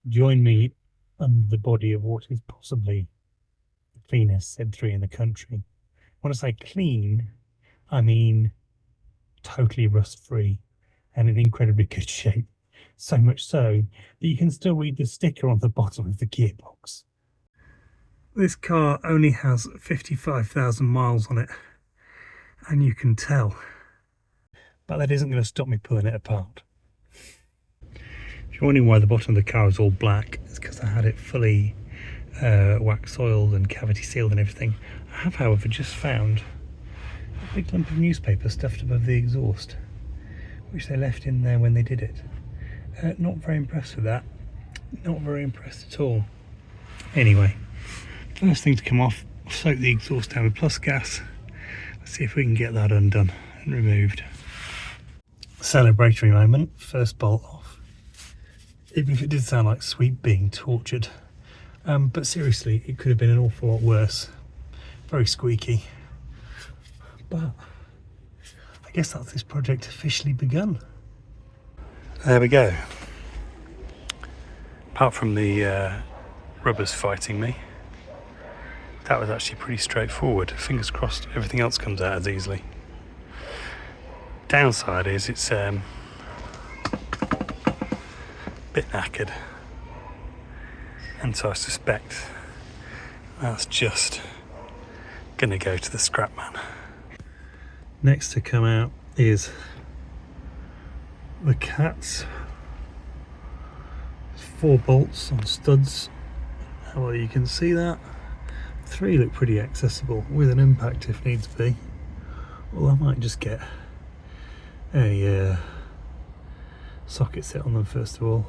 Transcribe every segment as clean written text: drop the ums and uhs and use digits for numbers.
Join me under the body of what is possibly the cleanest Z3 in the country. When I say clean, I mean totally rust-free and in incredibly good shape. So much so that you can still read the sticker on the bottom of the gearbox. This car only has 55,000 miles on it, and you can tell. But that isn't going to stop me pulling it apart. If you're wondering why the bottom of the car is all black, it's because I had it fully wax oiled and cavity sealed and everything. I have, however, just found a big lump of newspaper stuffed above the exhaust, which they left in there when they did it. Not very impressed with that. Not very impressed at all. Anyway, first thing to come off, soak the exhaust down with plus gas. Let's see if we can get that undone and removed. Celebratory moment, first bolt off. Even if it did sound like Sweet being tortured. But seriously, it could have been an awful lot worse. Very squeaky. But I guess that's this project officially begun. There we go. Apart from the rubbers fighting me, that was actually pretty straightforward. Fingers crossed everything else comes out as easily. Downside is it's a bit knackered, and so I suspect that's just gonna go to the scrap man. Next to come out is the cats. 4 bolts on studs. How well you can see that. 3 look pretty accessible with an impact if needs be. Well, I might just get a socket set on them first of all.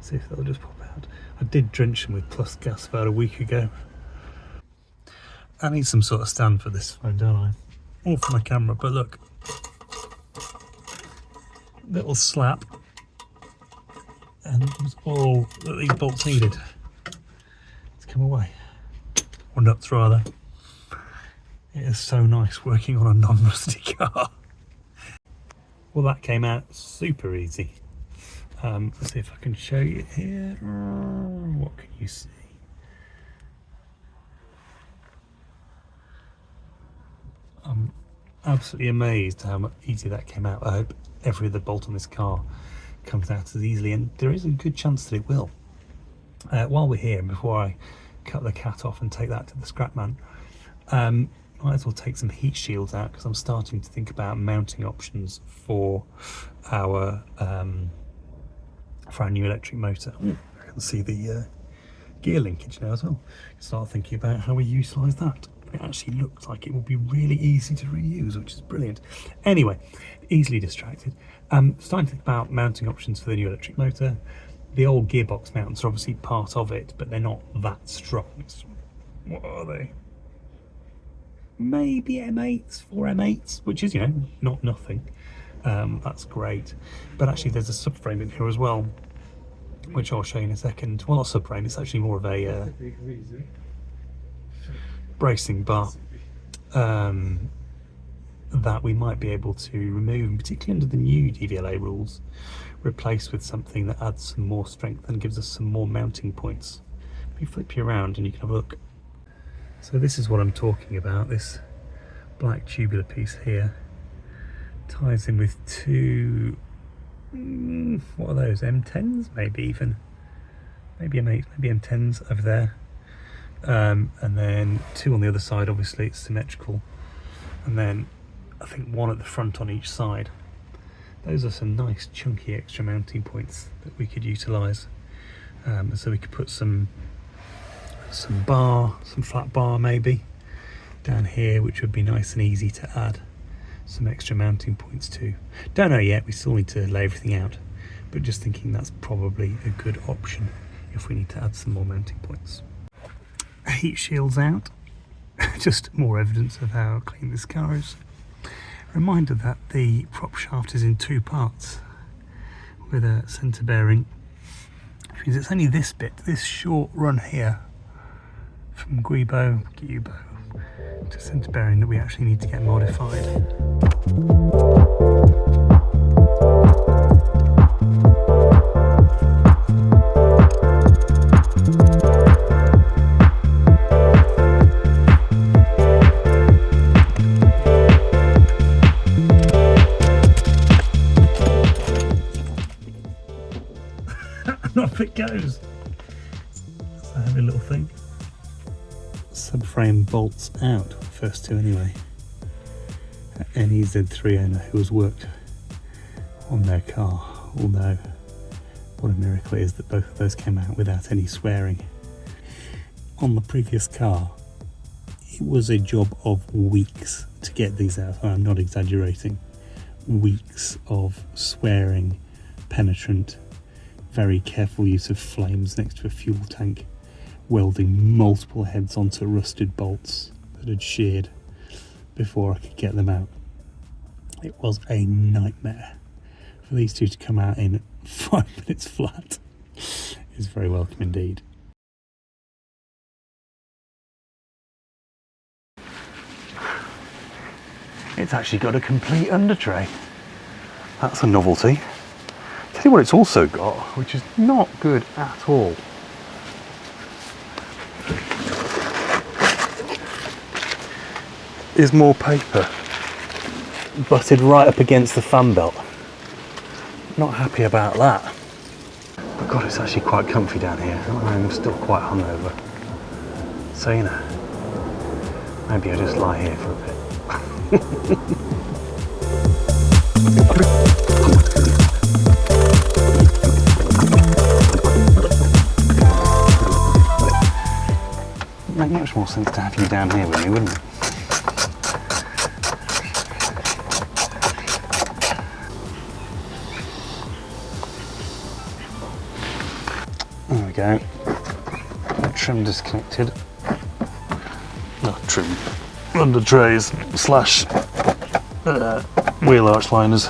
See if they'll just pop out. I did drench them with plus gas about a week ago. I need some sort of stand for this phone, don't I? Or for my camera, but look. Little slap. And it was all that these bolts needed to come away. Or nuts rather. It is so nice working on a non-rusty car. Well, that came out super easy. Let's see if I can show you here. What can you see? I'm absolutely amazed how easy that came out. I hope every other bolt on this car comes out as easily, and there is a good chance that it will. While we're here, before I cut the cat off and take that to the scrap man, might as well take some heat shields out, because I'm starting to think about mounting options for our new electric motor. I can see the gear linkage now as well. Start thinking about how we utilise that. It actually looks like it will be really easy to reuse, which is brilliant. Anyway, easily distracted. Starting to think about mounting options for the new electric motor. The old gearbox mounts are obviously part of it, but they're not that strong. What are they? Maybe M8s, 4 M8s, which is, you know, not nothing. That's great. But actually there's a subframe in here as well, which I'll show you in a second. Well, not subframe, it's actually more of a bracing bar that we might be able to remove, and particularly under the new DVLA rules, replace with something that adds some more strength and gives us some more mounting points. Let me flip you around and you can have a look. So this is what I'm talking about. This black tubular piece here ties in with 2, what are those, M10s maybe even? Maybe M8s, maybe M10s over there. And then 2 on the other side, obviously it's symmetrical. And then I think 1 at the front on each side. Those are some nice chunky extra mounting points that we could utilise. So we could put some flat bar maybe down here, which would be nice and easy to add some extra mounting points to. Don't know yet, we still need to lay everything out, but just thinking that's probably a good option if we need to add some more mounting points. Heat shields out, just more evidence of how clean this car is. Reminder that the prop shaft is in 2 parts with a centre bearing, which means it's only this bit, this short run here from Guibo to centre bearing, that we actually need to get modified. off it goes. It's a heavy little thing. Subframe bolts out, first two anyway. Any Z3 owner who has worked on their car will know what a miracle it is that both of those came out without any swearing. On the previous car, it was a job of weeks to get these out, I'm not exaggerating. Weeks of swearing, penetrant, very careful use of flames next to a fuel tank, welding multiple heads onto rusted bolts that had sheared before I could get them out. It was a nightmare. For these two to come out in 5 minutes flat is very welcome indeed. It's actually got a complete under tray. That's a novelty. Tell you what it's also got, which is not good at all. Is more paper butted right up against the fan belt. Not happy about that. But God, it's actually quite comfy down here. I'm still quite hungover. So, you know, maybe I'll just lie here for a bit. Make much more sense to have you down here with me, wouldn't it? There we go. Trim disconnected. Not trim. Under trays slash wheel arch liners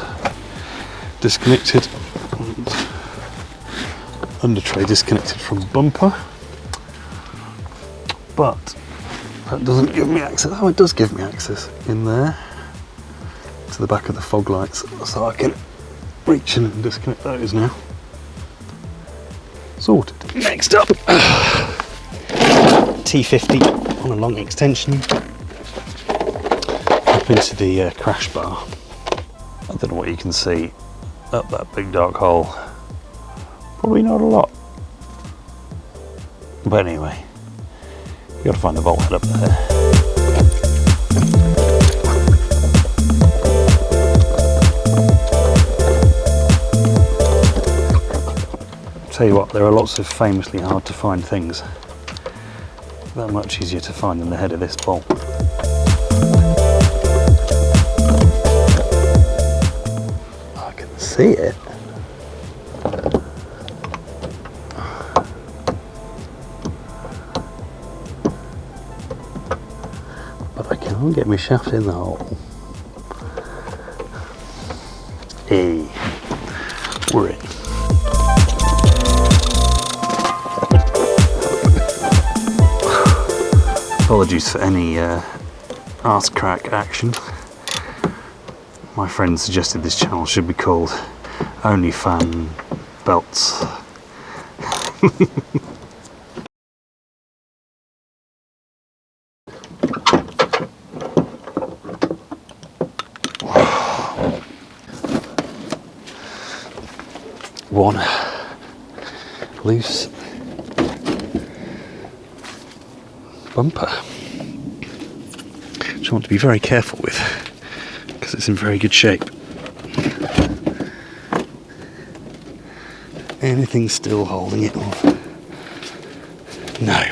disconnected. And under tray disconnected from bumper. But that doesn't give me access. Oh, it does give me access in there to the back of the fog lights, so I can reach in and disconnect those now. Sorted. Next up, T50 on a long extension up into the crash bar. I don't know what you can see up that big dark hole. Probably not a lot. But anyway, you got to find the bolt head up there. Tell you what, there are lots of famously hard to find things. That much easier to find than the head of this bolt. I can see it. But I can't get my shaft in the hole. Hey, we're in. Apologies for any arse crack action. My friend suggested this channel should be called Only Fan Belts. One loose bumper, which I want to be very careful with because it's in very good shape. Anything still holding it off? No.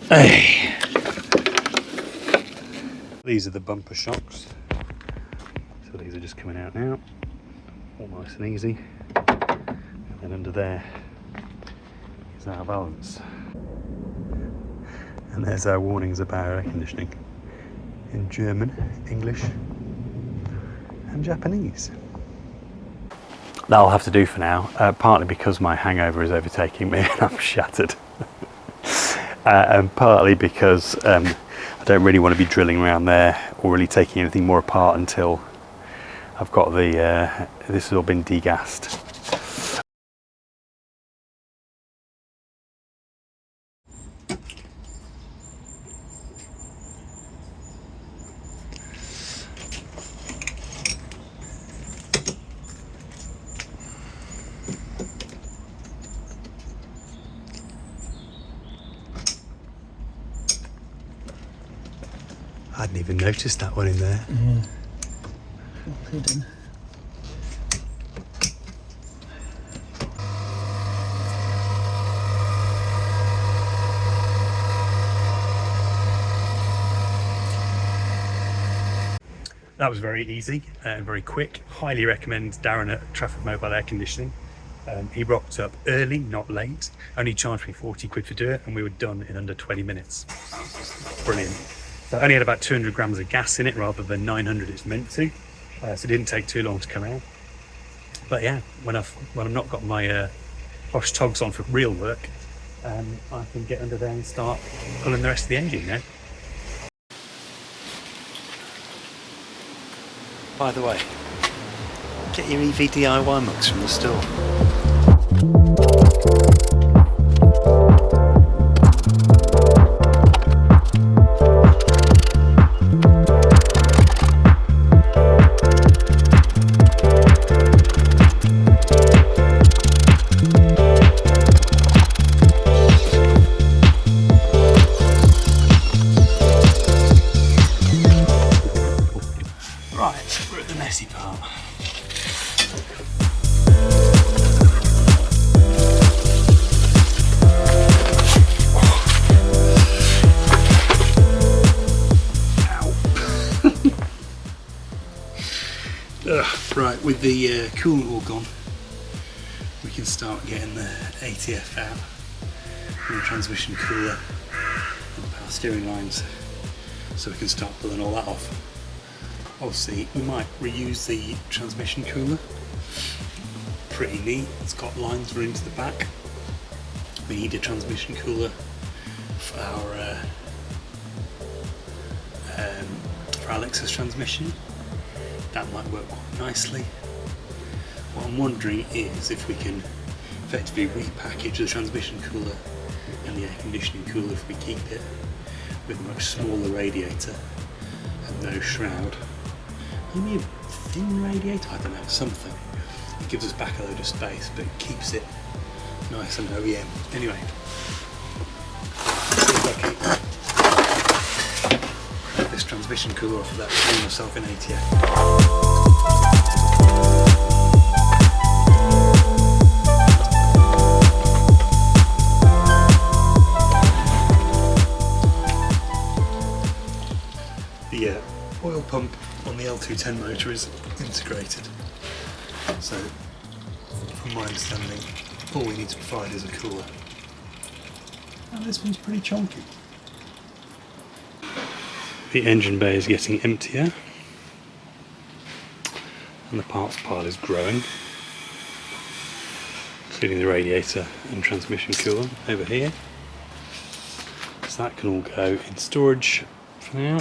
Hey. These are the bumper shocks. So these are just coming out now, all nice and easy. And then under there is our valance. And there's our warnings about air conditioning in German, English and Japanese. That'll have to do for now, partly because my hangover is overtaking me and I'm shattered. And partly because I don't really want to be drilling around there or really taking anything more apart until I've got the this has all been degassed. I hadn't even noticed that one in there. Yeah. Well hidden. That was very easy and very quick. Highly recommend Darren at Trafford Mobile Air Conditioning. He rocked up early, not late. Only charged me 40 quid for doing it, and we were done in under 20 minutes. Brilliant. So I only had about 200 grams of gas in it rather than 900 it's meant to. So it didn't take too long to come out. But yeah, when I've not got my posh togs on for real work, I can get under there and start pulling the rest of the engine now. By the way, get your EV DIY mugs from the store. Right, we're at the messy part. Right, with the coolant all gone, we can start getting the ATF out from the transmission cooler and the power steering lines, so we can start pulling all that off. Obviously, we might reuse the transmission cooler. Pretty neat. It's got lines running to the back. We need a transmission cooler for our Lexus transmission. That might work quite nicely. What I'm wondering is if we can effectively repackage the transmission cooler and the air conditioning cooler if we keep it, with a much smaller radiator and no shroud. Maybe a thin radiator, I don't know, something. It gives us back a load of space, but it keeps it nice and OEM. Anyway, see if I can get this transmission cooler off without putting myself in ATF. The oil pump on the L210 motor is integrated, so from my understanding all we need to provide is a cooler, and this one's pretty chunky. The engine bay is getting emptier and the parts pile is growing, including the radiator and transmission cooler over here, so that can all go in storage for now.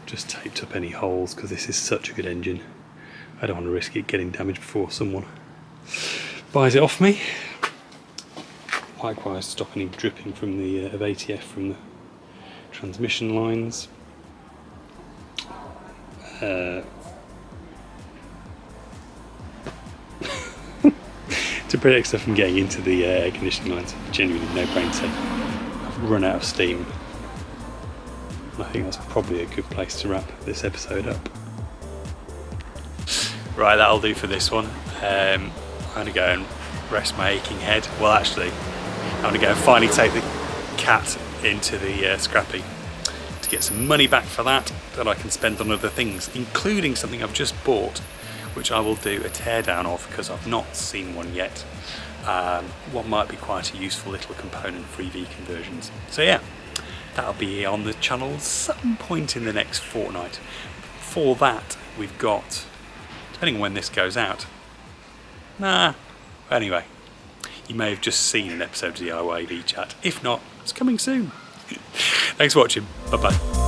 Just taped up any holes because this is such a good engine. I don't want to risk it getting damaged before someone buys it off me. Likewise, stop any dripping from the of ATF from the transmission lines. To protect stuff from getting into the air conditioning lines, genuinely no brain safe. I've run out of steam. I think that's probably a good place to wrap this episode up. Right, that'll do for this one. I'm going to go and rest my aching head. Well, actually, I'm going to go and finally take the cat into the scrappy to get some money back for that I can spend on other things, including something I've just bought, which I will do a teardown of because I've not seen one yet. What might be quite a useful little component for EV conversions. So yeah. That'll be on the channel some point in the next fortnight. For that, we've got, depending on when this goes out, anyway, you may have just seen an episode of DIY EV Chat. If not, it's coming soon. Thanks for watching. Bye bye.